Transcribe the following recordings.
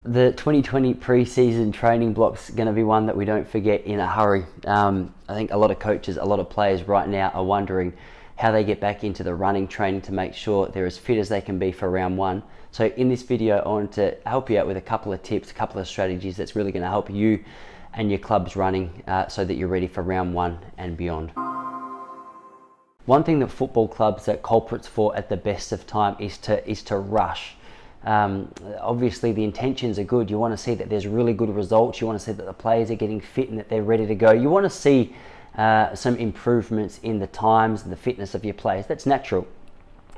The 2020 pre-season training block's going to be one that we don't forget in a hurry. I think a lot of coaches, a lot of players right now are wondering how they get back into the running training to make sure they're as fit as they can be for round one. So in this video, I want to help you out with a couple of tips, a couple of strategies that's really going to help you and your club's running so that you're ready for round one and beyond. One thing that football clubs are culprits for at the best of time is to rush. Obviously the intentions are good. You want to see that there's really good results. You want to see that the players are getting fit and that they're ready to go. You want to see some improvements in the times and the fitness of your players. That's natural.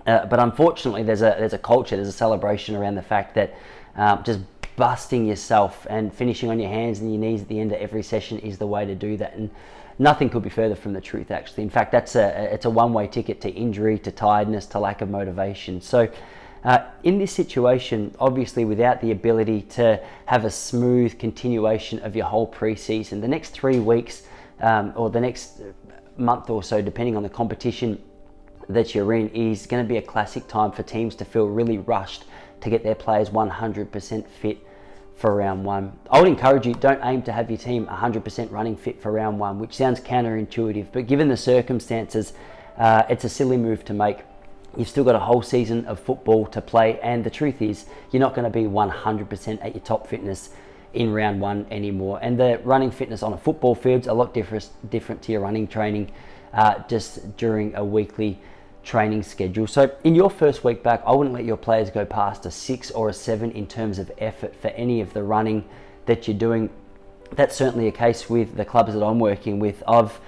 But unfortunately there's a culture, there's a celebration around the fact that just busting yourself and finishing on your hands and your knees at the end of every session is the way to do that. And nothing could be further from the truth, actually. In fact, it's a one-way ticket to injury, to tiredness, to lack of motivation. So in this situation, obviously without the ability to have a smooth continuation of your whole pre-season, the next 3 weeks or the next month or so, depending on the competition that you're in, is going to be a classic time for teams to feel really rushed to get their players 100% fit for round one. I would encourage you, don't aim to have your team 100% running fit for round one, which sounds counterintuitive, but given the circumstances, it's a silly move to make. You've still got a whole season of football to play, and the truth is you're not going to be 100% at your top fitness in round one anymore. And the running fitness on a football field's a lot different to your running training just during a weekly training schedule. So in your first week back, I wouldn't let your players go past a 6 or a 7 in terms of effort for any of the running that you're doing. That's certainly a case with the clubs that I'm working with. I've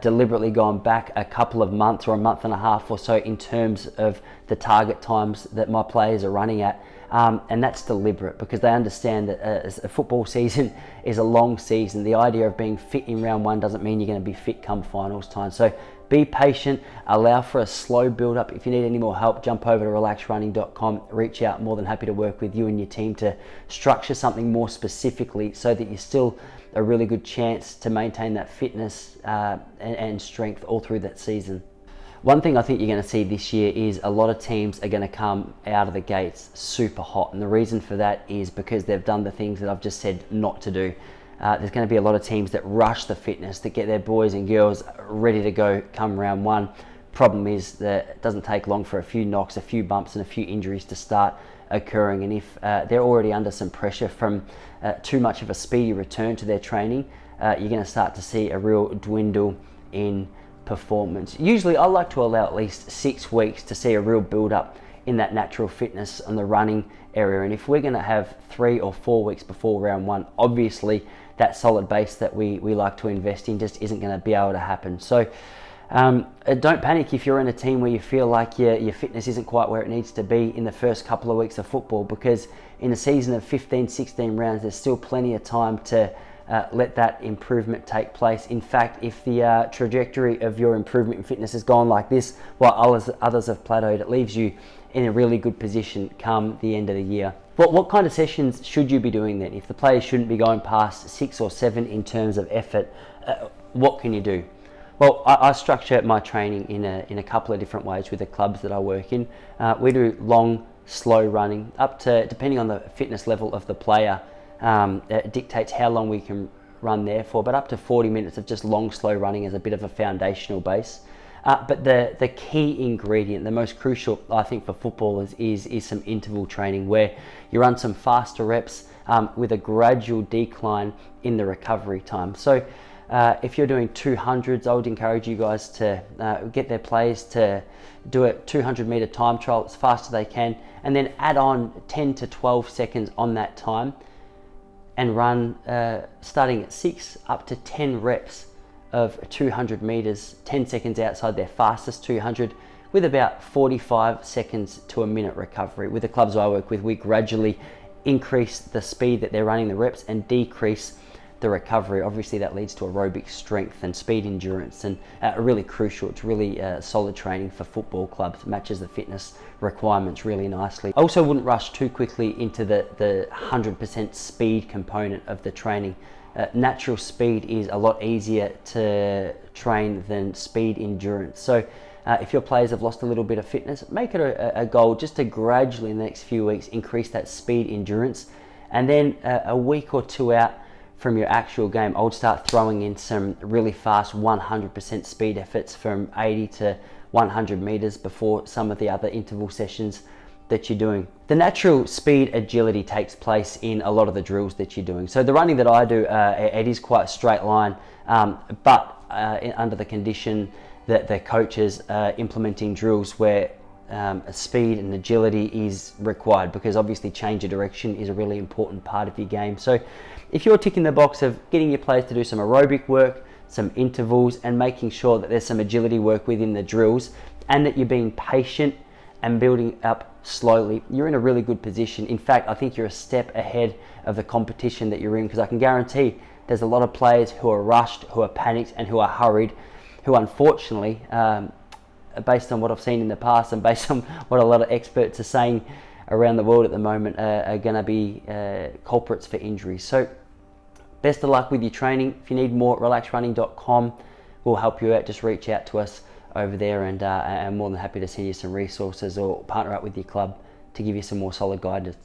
deliberately gone back a couple of months or a month and a half or so in terms of the target times that my players are running at. And that's deliberate because they understand that a football season is a long season. The idea of being fit in round one doesn't mean you're going to be fit come finals time. So be patient, allow for a slow build up. If you need any more help, jump over to relaxrunning.com, reach out. More than happy to work with you and your team to structure something more specifically so that you're still a really good chance to maintain that fitness and strength all through that season. One thing I think you're going to see this year is a lot of teams are going to come out of the gates super hot, and the reason for that is because they've done the things that I've just said not to do. There's going to be a lot of teams that rush the fitness, that get their boys and girls ready to go come round one. Problem is that it doesn't take long for a few knocks, a few bumps and a few injuries to start occurring, and if they're already under some pressure from too much of a speedy return to their training, you're going to start to see a real dwindle in performance. Usually I like to allow at least 6 weeks to see a real build up in that natural fitness on the running area, and if we're going to have 3 or 4 weeks before round one, obviously that solid base that we like to invest in just isn't going to be able to happen. So don't panic if you're in a team where you feel like your fitness isn't quite where it needs to be in the first couple of weeks of football, because in a season of 15, 16 rounds, there's still plenty of time to let that improvement take place. In fact, if the trajectory of your improvement in fitness has gone like this while others have plateaued, it leaves you in a really good position come the end of the year. What kind of sessions should you be doing then? If the players shouldn't be going past 6 or 7 in terms of effort, what can you do? Well, I structure my training in a couple of different ways with the clubs that I work in. We do long, slow running, up to, depending on the fitness level of the player, it dictates how long we can run there for, but up to 40 minutes of just long, slow running as a bit of a foundational base. But the key ingredient, the most crucial, I think, for footballers is some interval training where you run some faster reps with a gradual decline in the recovery time. So if you're doing 200s, I would encourage you guys to get their players to do a 200 meter time trial as fast as they can, and then add on 10 to 12 seconds on that time and run starting at 6 up to 10 reps of 200 meters, 10 seconds outside their fastest 200, with about 45 seconds to a minute recovery. With the clubs I work with, we gradually increase the speed that they're running the reps and decrease the recovery. Obviously that leads to aerobic strength and speed endurance, and really crucial. It's really solid training for football clubs, matches the fitness requirements really nicely. I also wouldn't rush too quickly into the 100% speed component of the training. Natural speed is a lot easier to train than speed endurance. So if your players have lost a little bit of fitness, make it a goal just to gradually in the next few weeks increase that speed endurance And then a week or two out from your actual game, I would start throwing in some really fast 100% speed efforts from 80 to 100 meters before some of the other interval sessions that you're doing. The natural speed agility takes place in a lot of the drills that you're doing. So the running that I do, it is quite a straight line, but under the condition that the coach is implementing drills where speed and agility is required, because obviously change of direction is a really important part of your game. So if you're ticking the box of getting your players to do some aerobic work, some intervals, and making sure that there's some agility work within the drills, and that you're being patient and building up slowly, you're in a really good position. In fact, I think you're a step ahead of the competition that you're in, because I can guarantee there's a lot of players who are rushed, who are panicked, and who are hurried, who unfortunately, based on what I've seen in the past and based on what a lot of experts are saying around the world at the moment, are going to be culprits for injuries. So best of luck with your training. If you need more, relaxrunning.com will help you out. Just reach out to us over there, and I'm more than happy to send you some resources or partner up with your club to give you some more solid guidance.